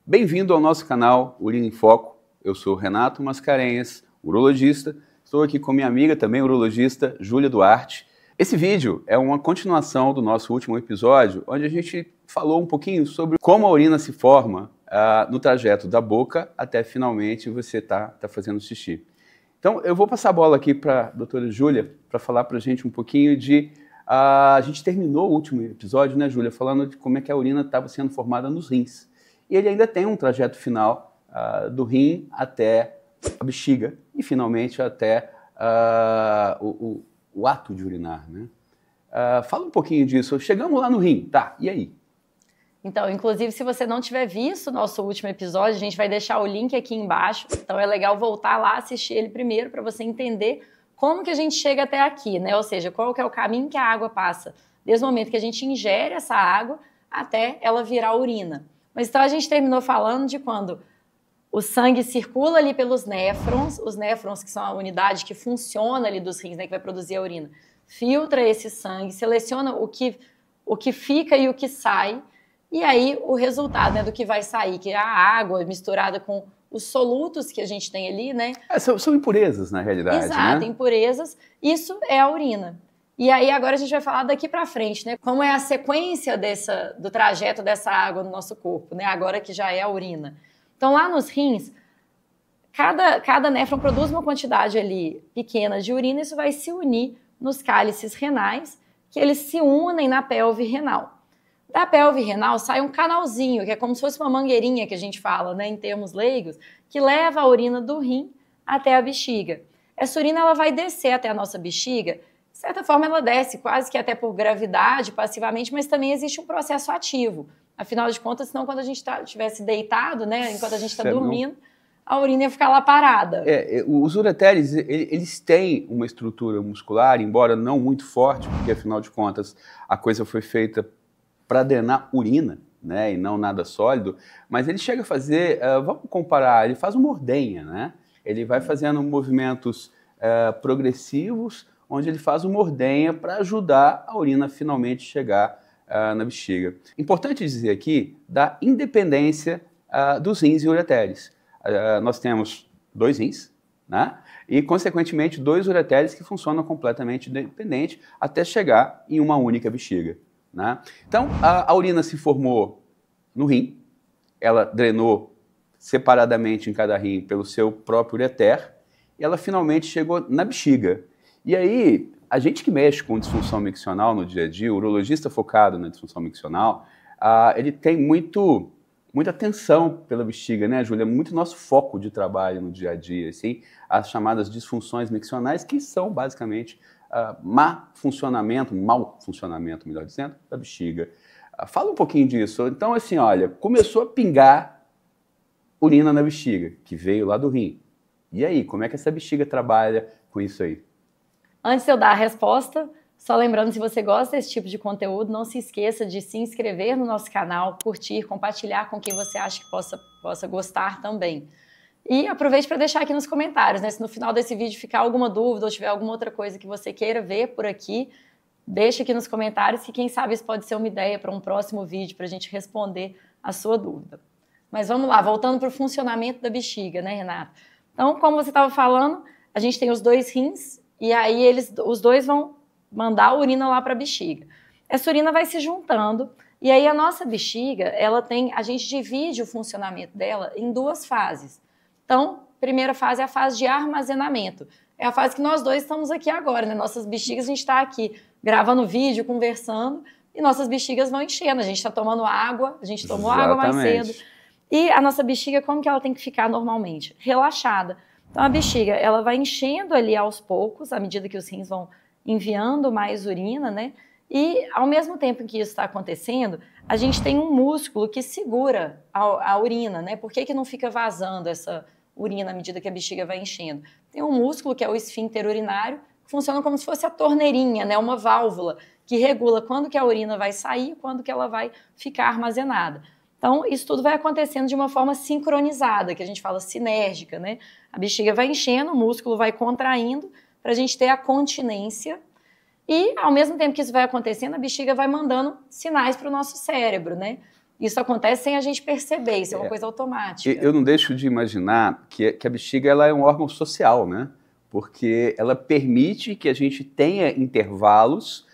Bem-vindo ao nosso canal Urina em Foco. Eu sou Renato Mascarenhas, urologista. Estou aqui com minha amiga, também urologista, Júlia Duarte. Esse vídeo é uma continuação do nosso último episódio, onde a gente falou um pouquinho sobre como a urina se forma no trajeto da boca até finalmente você tá fazendo xixi. Então, eu vou passar a bola aqui para a doutora Júlia para falar para a gente um pouquinho de... a gente terminou o último episódio, né, Júlia, falando de como é que a urina estava sendo formada nos rins. E ele ainda tem um trajeto final do rim até a bexiga e, finalmente, até o ato de urinar, né? Fala um pouquinho disso. Chegamos lá no rim, tá, e aí? Então, inclusive, se você não tiver visto o nosso último episódio, a gente vai deixar o link aqui embaixo. Então, é legal voltar lá, assistir ele primeiro, para você entender como que a gente chega até aqui, né? Ou seja, qual que é o caminho que a água passa, desde o momento que a gente ingere essa água até ela virar urina. Mas então a gente terminou falando de quando o sangue circula ali pelos néfrons, os néfrons que são a unidade que funciona ali dos rins, né, que vai produzir a urina, filtra esse sangue, seleciona o que fica e o que sai, e aí o resultado, né, do que vai sair, que é a água misturada com os solutos que a gente tem ali, né? São impurezas, na realidade, Exato, né? Impurezas, isso é a urina. E aí agora a gente vai falar daqui para frente, né? Como é a sequência do trajeto dessa água no nosso corpo, né? Agora que já é a urina. Então lá nos rins, cada néfron produz uma quantidade ali pequena de urina, e isso vai se unir nos cálices renais, que eles se unem na pelve renal. Da pelve renal sai um canalzinho, que é como se fosse uma mangueirinha que a gente fala, né, em termos leigos, que leva a urina do rim até a bexiga. Essa urina ela vai descer até a nossa bexiga. De certa forma, ela desce quase que até por gravidade, passivamente, mas também existe um processo ativo. Afinal de contas, senão quando a gente estivesse deitado, né, enquanto a gente está dormindo, a urina ia ficar lá parada. Os ureteres, eles têm uma estrutura muscular, embora não muito forte, porque afinal de contas a coisa foi feita para drenar urina, né, e não nada sólido, mas ele chega a fazer, vamos comparar, ele faz uma ordenha, né? Ele vai fazendo movimentos progressivos, onde ele faz uma ordenha para ajudar a urina a finalmente chegar na bexiga. Importante dizer aqui da independência dos rins e ureteres. Nós temos 2 rins, né? E, consequentemente, 2 ureteres que funcionam completamente independente até chegar em uma única bexiga, né? Então, a urina se formou no rim, ela drenou separadamente em cada rim pelo seu próprio ureter, e ela finalmente chegou na bexiga. E aí, a gente que mexe com disfunção miccional no dia a dia, o urologista focado na disfunção miccional, ele tem muita atenção pela bexiga, né, Júlia? Muito nosso foco de trabalho no dia a dia, assim, as chamadas disfunções miccionais, que são basicamente mau funcionamento, melhor dizendo, da bexiga. Fala um pouquinho disso. Então, assim, olha, começou a pingar urina na bexiga, que veio lá do rim. E aí, como é que essa bexiga trabalha com isso aí? Antes de eu dar a resposta, só lembrando, se você gosta desse tipo de conteúdo, não se esqueça de se inscrever no nosso canal, curtir, compartilhar com quem você acha que possa gostar também. E aproveite para deixar aqui nos comentários, né? Se no final desse vídeo ficar alguma dúvida ou tiver alguma outra coisa que você queira ver por aqui, deixa aqui nos comentários, que quem sabe isso pode ser uma ideia para um próximo vídeo para a gente responder a sua dúvida. Mas vamos lá, voltando para o funcionamento da bexiga, né, Renata? Então, como você estava falando, a gente tem os 2 rins, e aí os 2 vão mandar a urina lá para a bexiga. Essa urina vai se juntando, e aí a nossa bexiga, a gente divide o funcionamento dela em 2 fases. Então, primeira fase é a fase de armazenamento. É a fase que nós 2 estamos aqui agora, né? Nossas bexigas, a gente está aqui gravando vídeo, conversando, e nossas bexigas vão enchendo. A gente está tomando água, a gente tomou água mais cedo. E a nossa bexiga, como que ela tem que ficar normalmente? Relaxada. Então, a bexiga, ela vai enchendo ali aos poucos, à medida que os rins vão enviando mais urina, né? E, ao mesmo tempo que isso está acontecendo, a gente tem um músculo que segura a urina, né? Por que não fica vazando essa urina à medida que a bexiga vai enchendo? Tem um músculo, que é o esfíncter urinário, que funciona como se fosse a torneirinha, né? Uma válvula que regula quando que a urina vai sair e quando que ela vai ficar armazenada. Então, isso tudo vai acontecendo de uma forma sincronizada, que a gente fala sinérgica, né? A bexiga vai enchendo, o músculo vai contraindo para a gente ter a continência. E, ao mesmo tempo que isso vai acontecendo, a bexiga vai mandando sinais para o nosso cérebro, né? Isso acontece sem a gente perceber, isso é uma coisa automática. Eu não deixo de imaginar que a bexiga ela é um órgão social, né? Porque ela permite que a gente tenha intervalos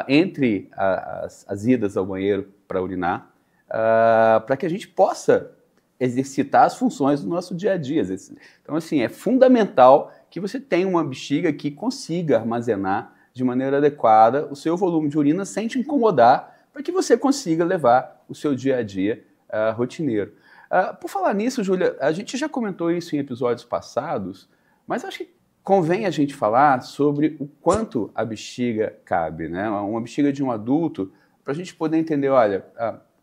entre as idas ao banheiro para urinar, para que a gente possa exercitar as funções do nosso dia a dia. Então, assim, é fundamental que você tenha uma bexiga que consiga armazenar de maneira adequada o seu volume de urina sem te incomodar, para que você consiga levar o seu dia a dia rotineiro. Por falar nisso, Júlia, a gente já comentou isso em episódios passados, mas acho que convém a gente falar sobre o quanto a bexiga cabe, né? Uma bexiga de um adulto, para a gente poder entender, olha,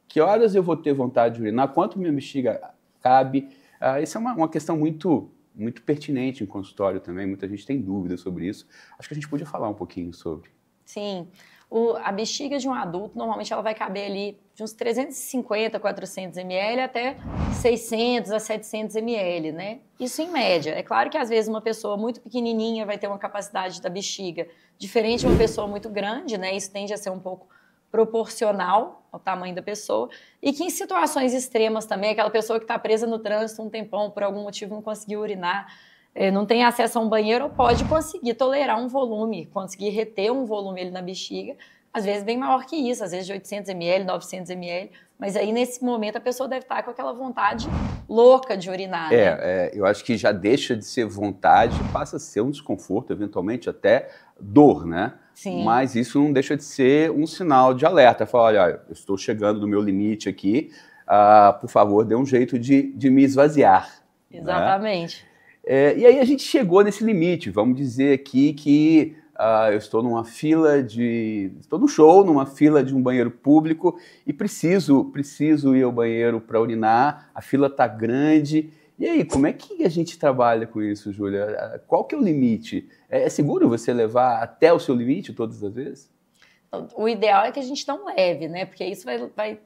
que horas eu vou ter vontade de urinar, quanto minha bexiga cabe. Isso é uma questão muito pertinente em consultório também, muita gente tem dúvidas sobre isso. Acho que a gente podia falar um pouquinho sobre. Sim. A bexiga de um adulto, normalmente ela vai caber ali de uns 350 a 400 ml até 600 a 700 ml, né? Isso em média. É claro que às vezes uma pessoa muito pequenininha vai ter uma capacidade da bexiga diferente de uma pessoa muito grande, né? Isso tende a ser um pouco proporcional ao tamanho da pessoa, e que em situações extremas também, aquela pessoa que está presa no trânsito um tempão, por algum motivo não conseguiu urinar, não tem acesso a um banheiro, pode conseguir tolerar um volume, conseguir reter um volume ali na bexiga, às vezes bem maior que isso, às vezes de 800 ml, 900 ml, mas aí nesse momento a pessoa deve estar com aquela vontade louca de urinar. Né? Eu acho que já deixa de ser vontade, passa a ser um desconforto, eventualmente até dor, né? Sim. Mas isso não deixa de ser um sinal de alerta. Fala, olha, eu estou chegando no meu limite aqui, por favor, dê um jeito de me esvaziar. Exatamente. Né? E aí a gente chegou nesse limite. Vamos dizer aqui que eu estou estou no show, numa fila de um banheiro público e preciso ir ao banheiro para urinar, a fila está grande. E aí, como é que a gente trabalha com isso, Júlia? Qual que é o limite? É seguro você levar até o seu limite todas as vezes? O ideal é que a gente não leve, né? Porque isso vai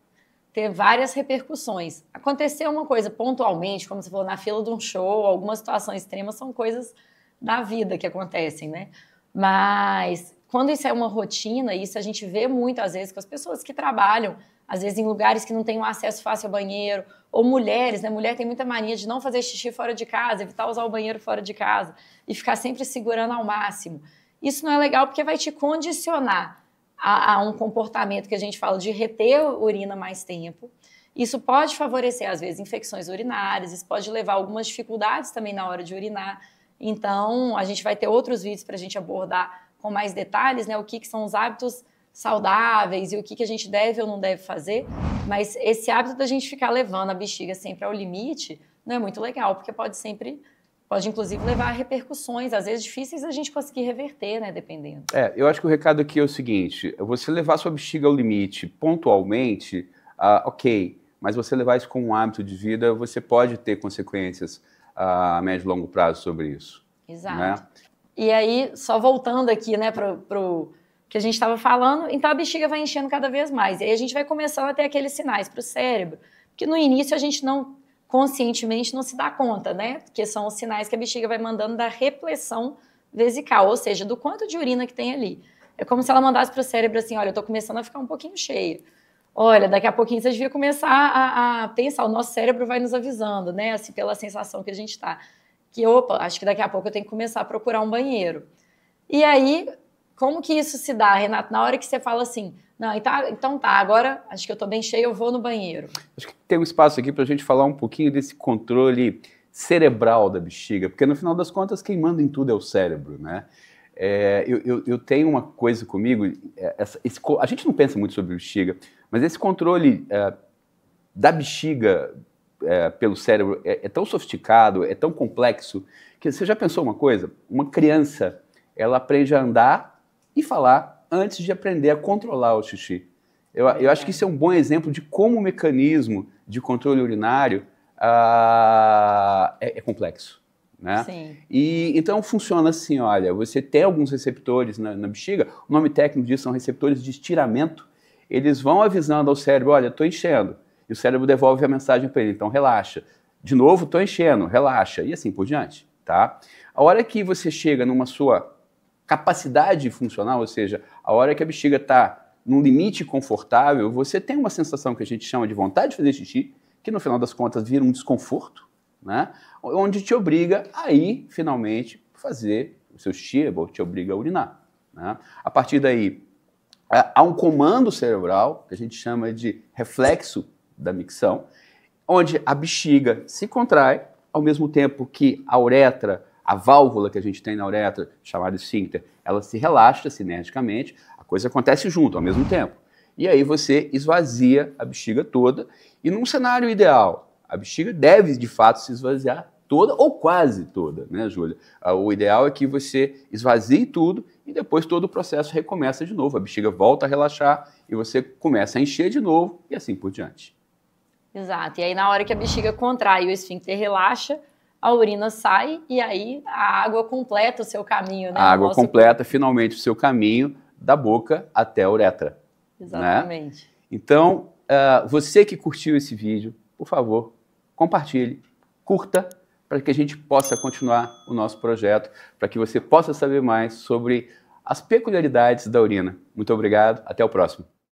ter várias repercussões. Aconteceu uma coisa pontualmente, como você falou, na fila de um show, algumas situações extremas são coisas da vida que acontecem, né? Mas quando isso é uma rotina, isso a gente vê muito às vezes com as pessoas que trabalham, às vezes em lugares que não têm um acesso fácil ao banheiro, ou mulheres, né? Mulher tem muita mania de não fazer xixi fora de casa, evitar usar o banheiro fora de casa e ficar sempre segurando ao máximo. Isso não é legal porque vai te condicionar a um comportamento que a gente fala de reter urina mais tempo. Isso pode favorecer, às vezes, infecções urinárias, isso pode levar a algumas dificuldades também na hora de urinar. Então, a gente vai ter outros vídeos para a gente abordar com mais detalhes, né? O que são os hábitos saudáveis e o que a gente deve ou não deve fazer. Mas esse hábito da gente ficar levando a bexiga sempre ao limite não é muito legal, porque pode inclusive levar a repercussões, às vezes difíceis a gente conseguir reverter, né? Dependendo. Eu acho que o recado aqui é o seguinte, você levar sua bexiga ao limite pontualmente, ok, mas você levar isso como um hábito de vida, você pode ter consequências a médio e longo prazo sobre isso. Exato. Né? E aí, só voltando aqui, né, pro que a gente estava falando, então a bexiga vai enchendo cada vez mais. E aí a gente vai começando a ter aqueles sinais para o cérebro, que no início a gente conscientemente não se dá conta, né? Que são os sinais que a bexiga vai mandando da repressão vesical, ou seja, do quanto de urina que tem ali. É como se ela mandasse para o cérebro assim, olha, eu estou começando a ficar um pouquinho cheia. Olha, daqui a pouquinho você devia começar a pensar, o nosso cérebro vai nos avisando, né? Assim, pela sensação que a gente está. Que, opa, acho que daqui a pouco eu tenho que começar a procurar um banheiro. E aí, como que isso se dá, Renato? Na hora que você fala assim, não, então tá, agora acho que eu estou bem cheia, eu vou no banheiro. Acho que tem um espaço aqui para a gente falar um pouquinho desse controle cerebral da bexiga, porque no final das contas quem manda em tudo é o cérebro, né? Eu tenho uma coisa comigo, a gente não pensa muito sobre bexiga, mas esse controle da bexiga pelo cérebro é tão sofisticado, é tão complexo, que você já pensou uma coisa? Uma criança, ela aprende a andar e falar antes de aprender a controlar o xixi. Eu acho que isso é um bom exemplo de como o mecanismo de controle urinário é complexo. Né? Sim. E então funciona assim, olha, você tem alguns receptores na bexiga, o nome técnico disso são receptores de estiramento, eles vão avisando ao cérebro, olha, estou enchendo, e o cérebro devolve a mensagem para ele, então relaxa. De novo, estou enchendo, relaxa, e assim por diante, tá? A hora que você chega numa sua capacidade funcional, ou seja, a hora que a bexiga está num limite confortável, você tem uma sensação que a gente chama de vontade de fazer xixi, que no final das contas vira um desconforto, né? Onde te obriga a ir, finalmente, fazer o seu xixi, ou te obriga a urinar, né? A partir daí, há um comando cerebral, que a gente chama de reflexo da micção, onde a bexiga se contrai, ao mesmo tempo que a uretra, a válvula que a gente tem na uretra, chamada esfíncter, ela se relaxa sinergicamente, a coisa acontece junto, ao mesmo tempo. E aí você esvazia a bexiga toda, e num cenário ideal, a bexiga deve, de fato, se esvaziar toda ou quase toda, né, Júlia? O ideal é que você esvazie tudo e depois todo o processo recomeça de novo. A bexiga volta a relaxar e você começa a encher de novo e assim por diante. Exato. E aí, na hora que a bexiga contrai e o esfíncter relaxa, a urina sai e aí a água completa o seu caminho, né? A água completa finalmente o seu caminho da boca até a uretra. Exatamente. Né? Então, você que curtiu esse vídeo, por favor, compartilhe, curta, para que a gente possa continuar o nosso projeto, para que você possa saber mais sobre as peculiaridades da urina. Muito obrigado, até o próximo.